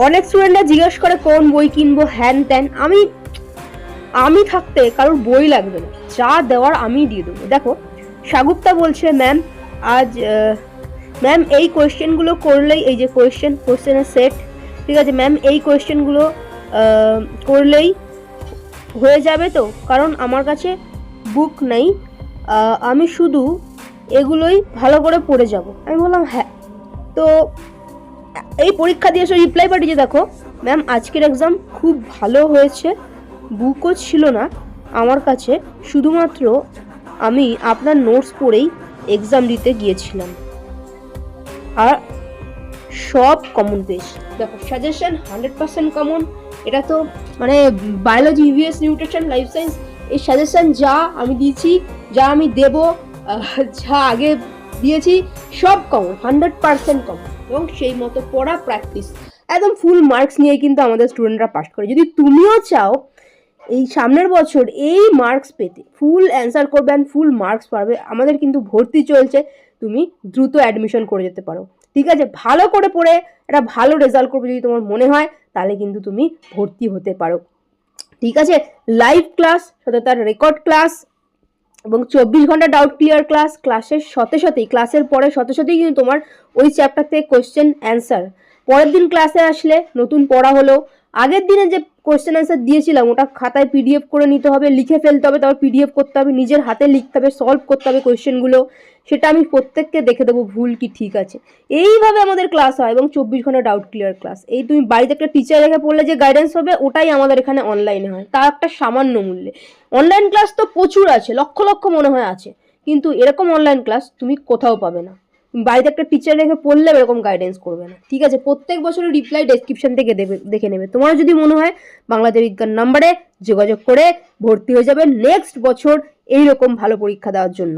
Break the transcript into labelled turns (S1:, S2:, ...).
S1: অনেক স্টুডেন্টরা জিজ্ঞেস করে কোন বই কিনবো, হ্যান ত্যান। আমি থাকতে কারোর বই লাগবে না, যা দেওয়ার আমি দিয়ে দেবো। দেখো, সাগুপ্তা বলছে ম্যাম আজ ম্যাম এই কোয়েশ্চেনগুলো করলেই, এই যে কোয়েশ্চেনের সেট, ঠিক আছে ম্যাম এই কোয়েশ্চেনগুলো করলেই হয়ে যাবে তো, কারণ আমার কাছে বুক নেই, আমি শুধু এগুলোই ভালো করে পড়ে যাব। আমি বললাম হ্যাঁ। তো এই পরীক্ষা দিয়ে এসে রিপ্লাই পাঠিয়েছে, দেখো ম্যাম আজকের এক্সাম খুব ভালো হয়েছে, বুকও ছিল না আমার কাছে, শুধুমাত্র আমি আপনার নোটস পড়েই এক্সাম দিতে গিয়েছিলাম, আর সব কমন পেয়েছি। দেখো সাজেশন 100% কমন। এটা তো মানে biology, EVS, nutrition, life science, এই সাজেশন যা আমি দিয়েছি, যা আমি দেব, যা আগে দিয়েছি, সব কমন, 100% কমন। এবং সেই মতো পড়া, প্র্যাকটিস, একদম ফুল মার্কস নিয়ে কিন্তু আমাদের স্টুডেন্টরা পাস করে। যদি তুমিও চাও এই সামনের বছর এই মার্কস পেতে, ফুল অ্যান্সার করবে অ্যান্ড ফুল মার্কস পাবে, আমাদের কিন্তু ভর্তি চলছে, তুমি দ্রুত অ্যাডমিশন করে যেতে পারো। ঠিক আছে, ভালো করে পড়ে একটা ভালো রেজাল্ট করবে যদি তোমার মনে হয়, তাহলে কিন্তু তুমি ভর্তি হতে পারো। ঠিক আছে, লাইভ ক্লাস, সাথে তার রেকর্ড ক্লাস এবং 24 ঘন্টা ডাউট ক্লিয়ার ক্লাস, ক্লাসের সাথে সাথেই, ক্লাসের পরে সাথে সাথেই কিন্তু তোমার ওই চ্যাপ্টার থেকে কোয়েশ্চেন অ্যান্সার, পরের দিন ক্লাসে আসলে নতুন পড়া হলো, আগের দিনে যে কোয়েশ্চেন অ্যান্সার দিয়েছিলাম ওটা খাতায় পিডিএফ করে নিতে হবে, লিখে ফেলতে হবে, তারপর পিডিএফ করতে হবে, নিজের হাতে লিখতে হবে, সলভ করতে হবে কোয়েশ্চেনগুলো, সেটা আমি প্রত্যেককে দেখে দেবো ভুল কি ঠিক আছে। এইভাবে আমাদের ক্লাস হয় এবং 24 ঘন্টা ডাউট ক্লিয়ার ক্লাস। এই তুমি বাড়িতে একটা টিচার রেখে পড়লে যে গাইডেন্স হবে, ওটাই আমাদের এখানে অনলাইনে হয়, তার একটা সামান্য মূল্যে। অনলাইন ক্লাস তো প্রচুর আছে, লক্ষ লক্ষ মনে হয় আছে, কিন্তু এরকম অনলাইন ক্লাস তুমি কোথাও পাবে না। বাড়িতে একটা টিচার রেখে পড়লে এরকম গাইডেন্স করবে না। ঠিক আছে, প্রত্যেক বছরের রিপ্লাই ডেসক্রিপশন থেকে দেখে নেবে। তোমার যদি মনে হয় বাংলাতে বিজ্ঞান নাম্বারে যোগাযোগ করে ভর্তি হয়ে যাবে নেক্সট বছর এইরকম ভালো পরীক্ষা দেওয়ার জন্য।